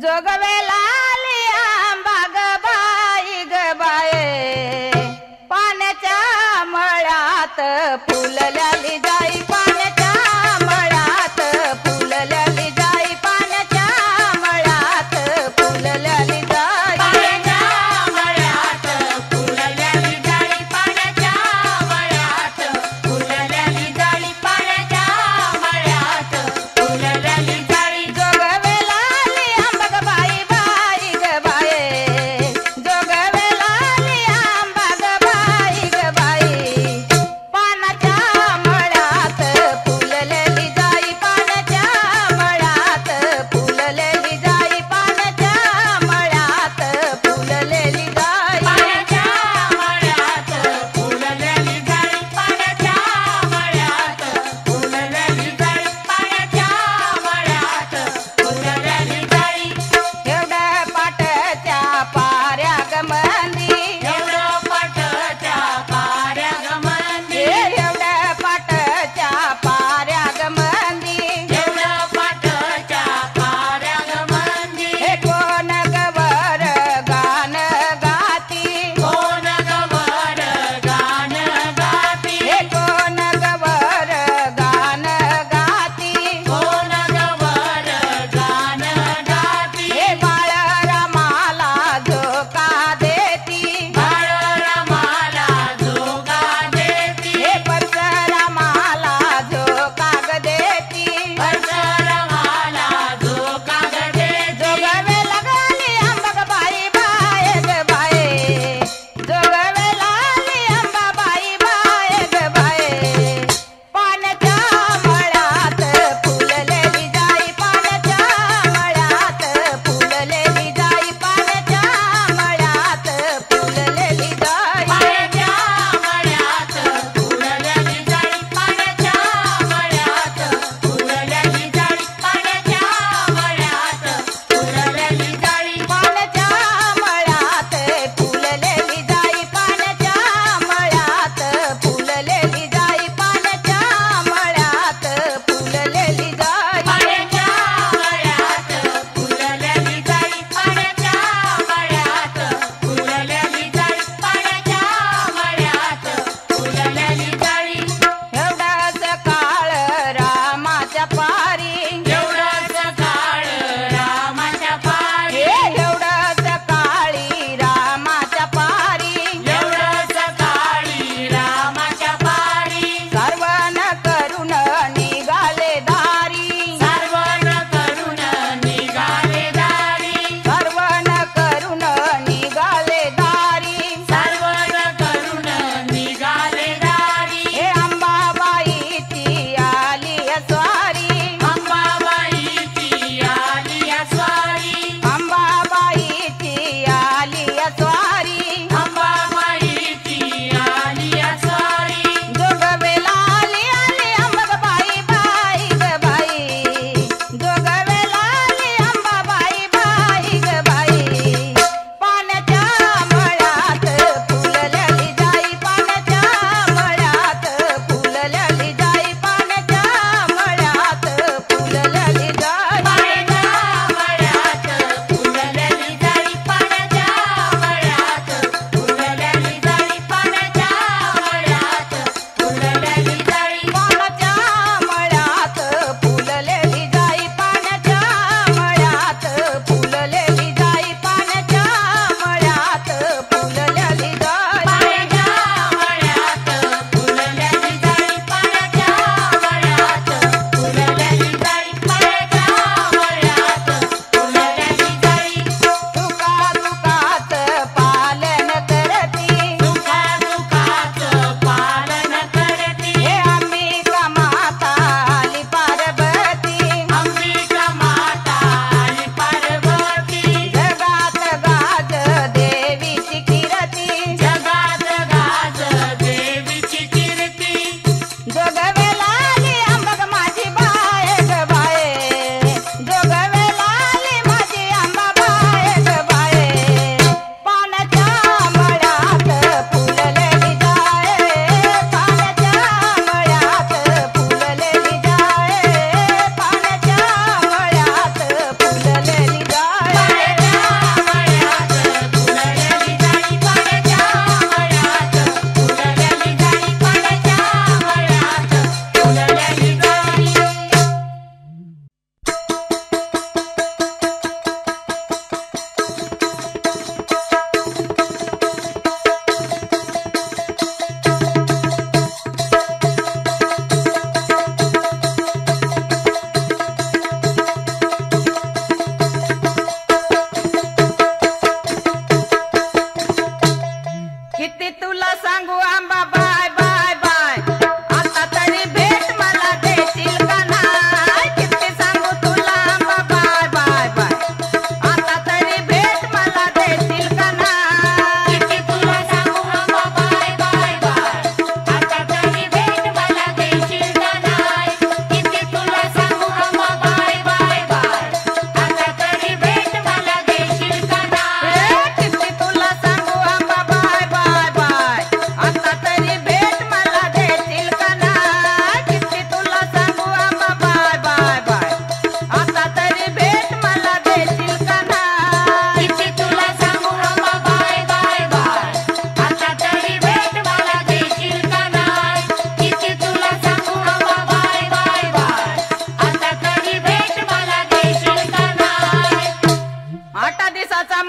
जोगवेलाली आंबा ग बाई ग बाये, पाण्याच्या मळ्यात फुलल्याली जाई, पाण्याच्या मळ्यात फुलल्याली जाई, पाण्याच्या मळ्यात फुलल्याली जाई, पाण्याच्या मळ्यात फुलल्याली जाई, पाण्याच्या मळ्यात फुलल्याली जाई, पाण्याच्या मळ्यात फुलल्याली जाई. जोगवेलाली आंबा ग बाई बाई ग बाये, जोगवेलाली आंबा ग बाई ग बाई, पानाच्या मळ्यात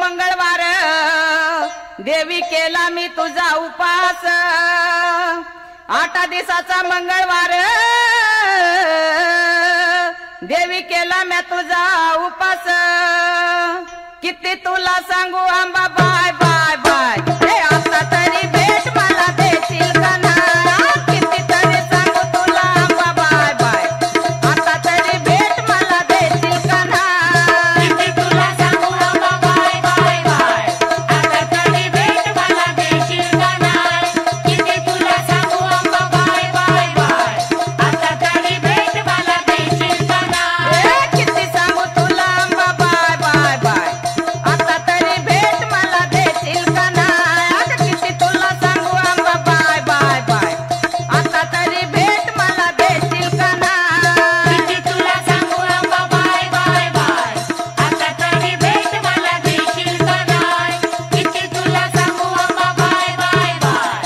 मंगळवार देवी केला मी तुझा उपास 8 दिवसाचा मंगळवार देवी केला मी तुझा उपास किती तुला सांगू आंबा बाय बाय बाय हे आता तरी भेट मला देशील का ना किती तरी सांगू तुला आंबा बाय बाय आता तरी भेट मला देशील का ना किती तुला सांगू आंबा बाय बाय बाय आता तरी भेट मला देशील का नाही किती तुला सांगू आंबा बाय बाय बाय आता तरी भेट मला देशील का नाही किती सांगू तुला आंबा बाय बाय बाय आता तरी भेट मला देशील का नाही किती तुला सांगू आंबा बाय बाय बाय आता तरी भेट मला देशील का नाही किती तुला सांगू आंबा बाय बाय बाय आता तरी भेट मला देशील का नाही किती तुला सांगू आंबा बाय बाय बाय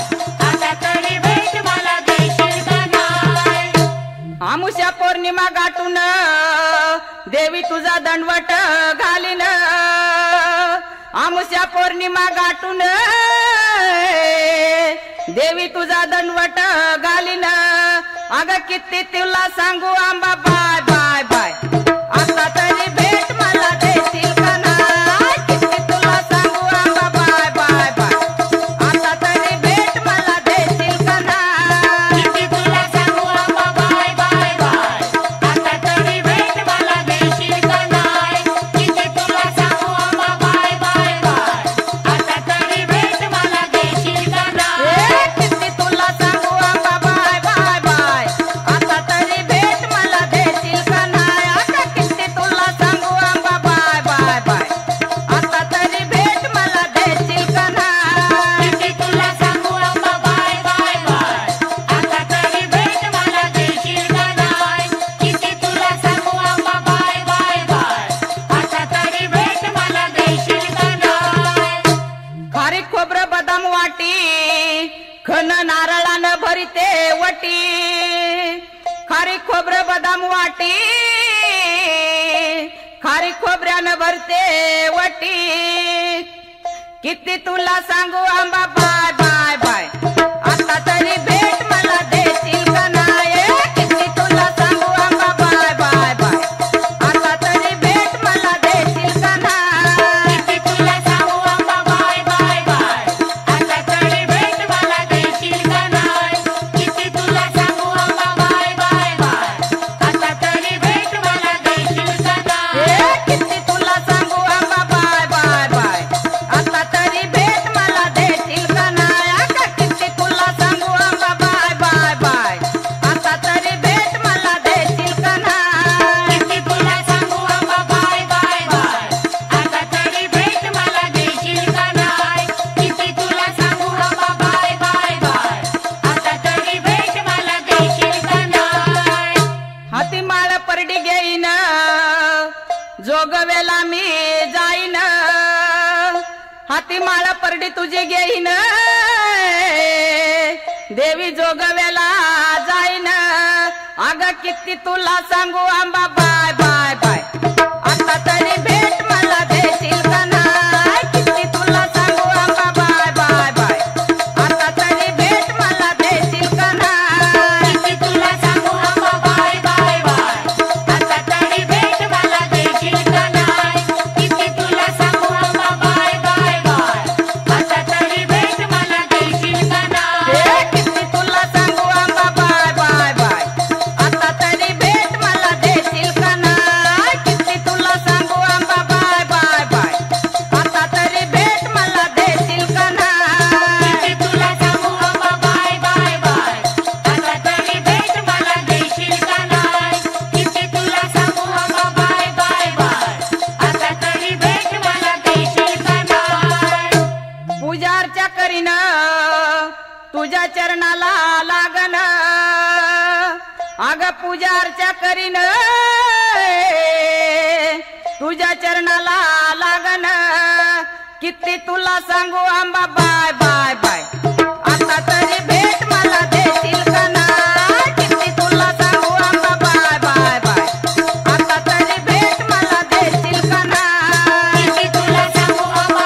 आता तरी भेट मला देशील का नाही आमुष्या पौर्णिमा गाठून देवी तुझा दंडवट घालीन आमुष्या पौर्णिमा गाठून देवी तुझा दंडवट घालीन अग किती तुला सांगू आंबा बाय बाय बाय आता तरी भेट मला देशील का नाही किती तुला सांगू आंबा बाय बाय बाय आता तरी भेट मला देशील का नाही किती तुला सांगू आंबा बाय बाय बाय आता तरी भेट मला देशील का नाही किती तुला सांगू आंबा बाय बाय बाय आता तरी भेट मला देशील का नाही किती तुला सांगू आंबा बाय बाय बाय आता तरी भेट मला देशील का नाही आता किती तुला सांगू आंबा बाय बाय बाय आता तरी भेट मला देशील का नाही किती तुला सांगू आंबा बाय बाय बाय आता तरी भेट मला देशील का नाही किती तुला सांगू आंबा बाय बाय बाय आता तरी भेट मला देशील का नाही खारीक खोबरं बदाम वाटी खन नारळानं भरते वटी खारीक खोबरं बदाम वाटी खारीक खोबऱ्यानं भरते वटी किती तुला सांगू आंबा बाय बाय बाय आता तरी भेट मला देशील का नाही किती तुला सांगू आंबा बाय बाय बाय आता तरी भेट मला देशील का नाही किती तुला सांगू आंबा बाय बाय बाय आता तरी भेट मला देशील का नाही किती तुला सांगू आंबा बाय बाय बाय आता तरी भेट मला देशील का नाही किती तुला सांगू आंबा बाय बाय बाय आता तरी भेट मला देशील का नाही आता किती तुला सांगू आंबा बाय बाय बाय आता तरी भेट मला देशील का नाही किती तुला सांगू आंबा बाय बाय बाय आता तरी भेट मला देशील का नाही किती तुला सांगू आंबा बाय बाय बाय आता तरी भेट मला देशील का नाही हाती माळ परडी घेईन जोगवेला मी जाईन हाती माळ परडी तुझी घेईन देवी जोगवेला जाईन अग किती तुला सांगू आंबा बाय बाय बाय आता तरी भेट मला देशील का नाही किती तुला सांगू आंबा बाय बाय बाय आता तरी भेट मला देशील का नाही किती तुला सांगू आंबा बाय बाय बाय आता तरी भेट मला देशील का नाही किती तुला सांगू आंबा बाय बाय बाय आता तरी भेट मला देशील का नाही किती तुला सांगू आंबा बाय बाय बाय आता तरी भेट मला देशील का नाही किती तुला सांगू आंबा बाय बाय बाय आता तरी भेट मला देशील का नाही किती तुला सांगू आंबा बाय बाय बाय आता तरी भेट मला देशील का नाही किती तुला सांगू आंबा बाय बाय बाय आता तरी भेट मला देशील का नाही पूजा अर्चा करीन तुझ्या चरणाला लागन अग पूजा अर्चा करीन तुझ्या चरणाला लागन किती तुला सांगू आंबा बाय बाय बाय आता तरी भेट मला देशील का नाही किती तुला सांगू आंबा बाय बाय बाय आता तरी भेट मला देशील का नाही किती तुला सांगू आंबा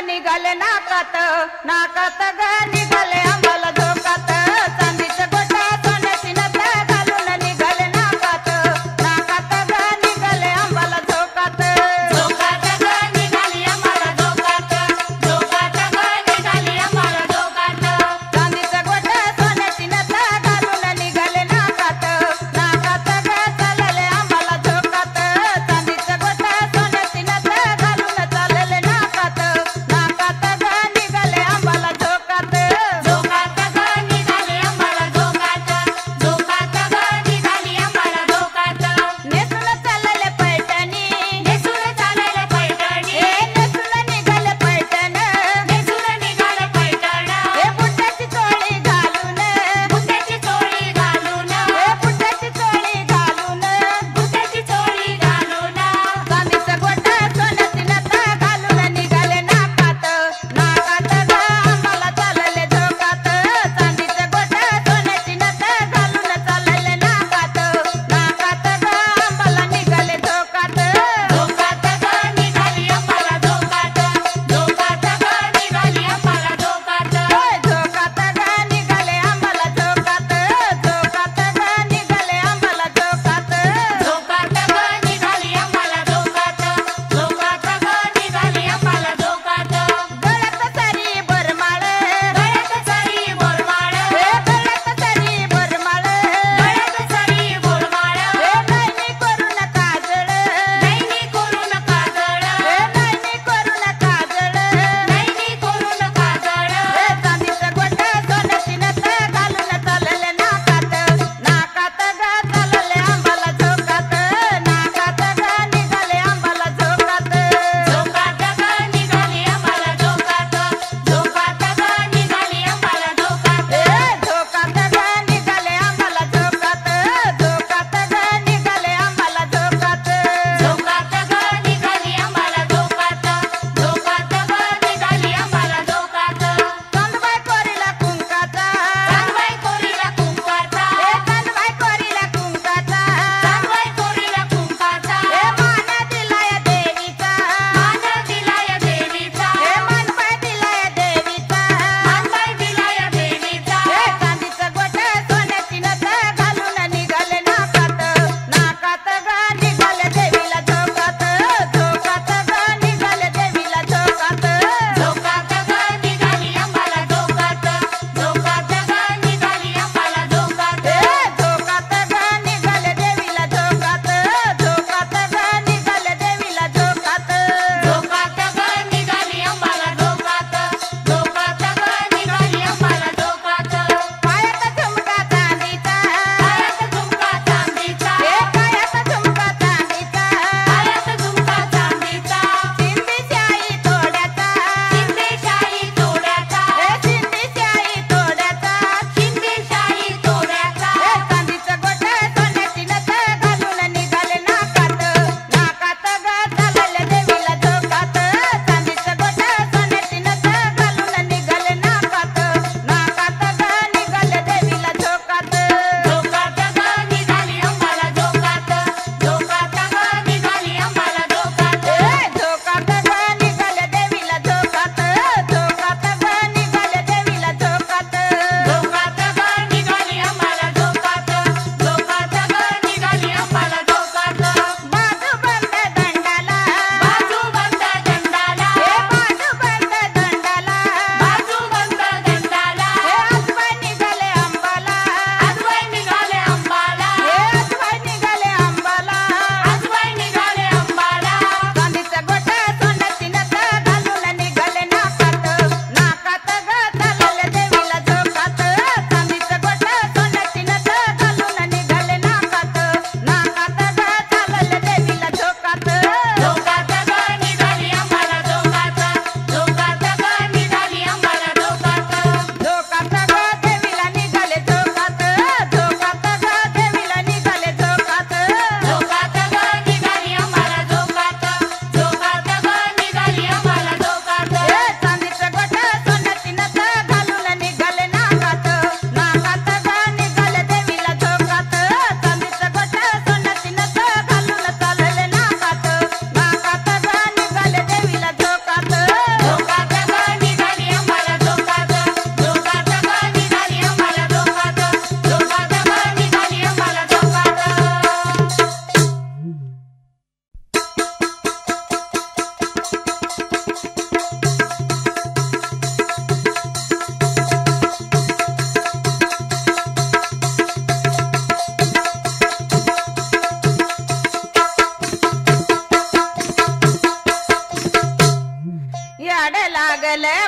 निघाले नाकात नाकात ग निघाले आम्हाला झोकात चांदीचं गोटा सोन्याची नथ घालून निघाले नाकात नाकात ग निघाले आम्हाला झोकात झोकात ग निघाली आम्हाला झोकात झोकात ग निघाली आम्हाला झोकात चांदीचं गोटा सोन्याची नथ घालून निघाले नाकात नाकात ग चालले आम्हाला झोकात चांदीचं गोटा सोन्याची नथ घालून चालले नाकात नाकात ग निघाले आम्हाला झोकात झोकात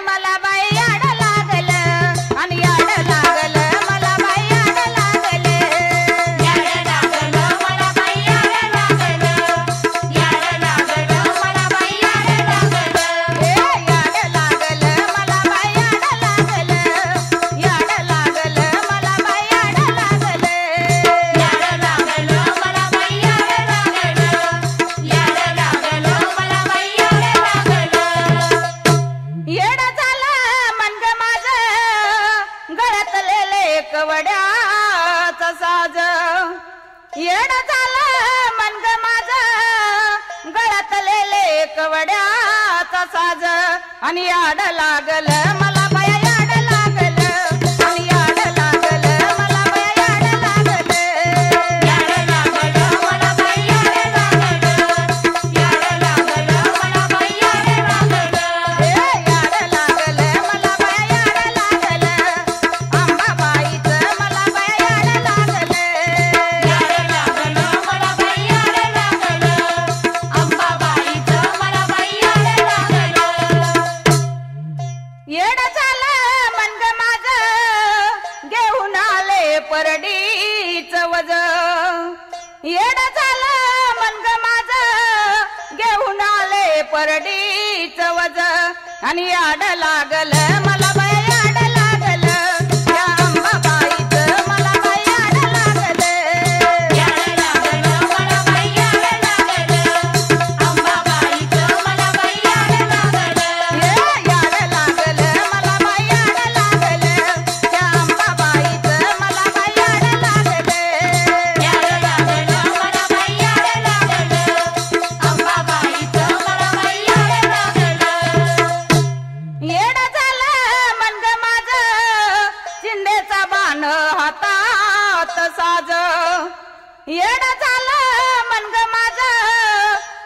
मला बाई याड लागल आणि याड लागल मला बाई याड लागल याड लागलं मला बाई याड लागलं याड लागलं मला बाई याड लागलं याड लागल मला बाई याड लागल याड लागल मला बाई याड लागल याड लागलं मला बाई याड लागलं याड लागलं मला बाई याड लागलं येड झालं मन ग माझं गळ्यातलेले कवड्याचं साज येड झालं मन ग माझं गळ्यातलेले कवड्याचं साज आणि याड लागल मला बाया याड लागल आणि याड लागल मला बाया याड लागल याड लागलं मला बाई याड लागलं याड लागलं मला बाई याड लागलं याड लागल मला बाया याड लागल अंबाबाईचं मला बाया याड लागल याड लागलं मला बाई याड लागलं अंबाबाईचं मला बाई याड लागलं येड झालं मन ग माझं घेऊन आले परडीच वज येड झालं मन ग माझं घेऊन आले परडीच वज आणि याड लागल मला बाया याड लागल या अंबाबाईचं मला बाया याड लागल याड लागलं मला बाई याड लागलं अंबाबाईचं मला बाई याड लागलं याड लागल मला बाई याड लागल या अंबाबाईचं मला बाई याड लागल याड लागलं मला बाई याड लागलं अंबाबाईचं मला बाई याड लागलं येड झालं मन ग माझं चिंदेचा बाण हातात साज येड झालं मन ग माझं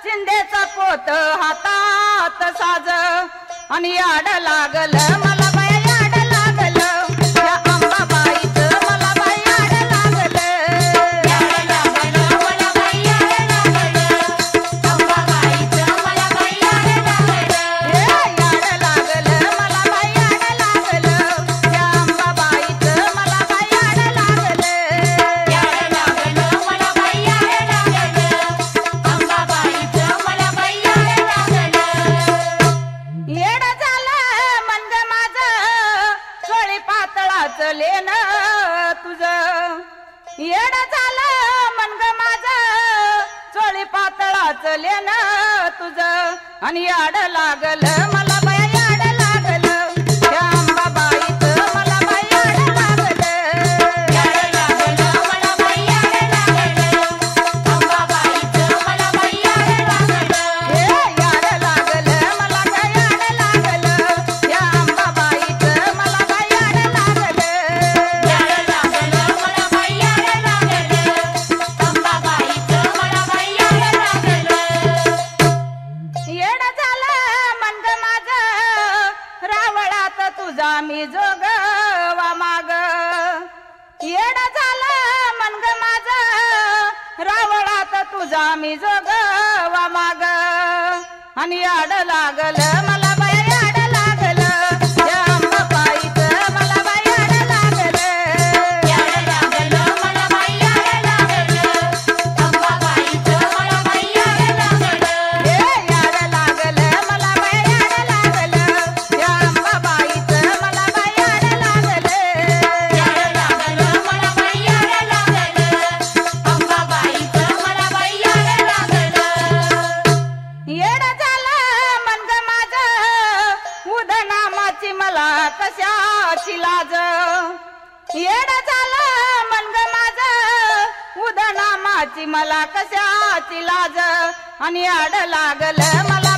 चिंदेचा पोत हातात साज आणि याड लागल मला बाया याड लागल या अंबाबाईचं मला बाया याड लागल याड लागलं मला बाई याड लागलं अंबाबाईचं मला बाई याड लागलं याड लागल मला बाई याड लागल या अंबाबाईचं मला बाई याड लागल याड लागलं मला बाई याड लागलं अंबाबाईचं मला बाई याड लागलं येड झालं मन ग माझं चोळी पातळाचं लेन तुझं येड झालं मन ग माझं चोळी पातळाचं लेन तुझं आणि याड लागल मला बाया याड लागल या अंबाबाईचं मला बाया याड लागल याड लागलं मला बाई याड लागलं अंबाबाईचं मला बाई याड लागलं याड लागल मला बाया याड लागल या अंबाबाईचं मला बाया याड लागल याड लागलं मला बाई याड लागलं अंबाबाईचं मला बाई याड लागलं येड झालं मन ग माझं रावळात तुझा मी जोगवा माग येड झालं मन ग माझं रावळात तुझा मी जोगवा माग आणि याड लागल मला बाया याड लागल या अंबाबाईचं मला बाया याड लागल याड लागलं मला बाई याड लागलं अंबाबाईचं मला बाई याड लागलं याड लागल मला बाया याड लागल या अंबाबाईचं मला बाया याड लागल याड लागलं मला बाई याड लागलं अंबाबाईचं मला बाई याड लागलं येड झालं मन ग माझं उदनामाची मला कशाची लाज येड झालं मन ग माझं उदनामाची मला कशाची लाज आणि याड लागल मला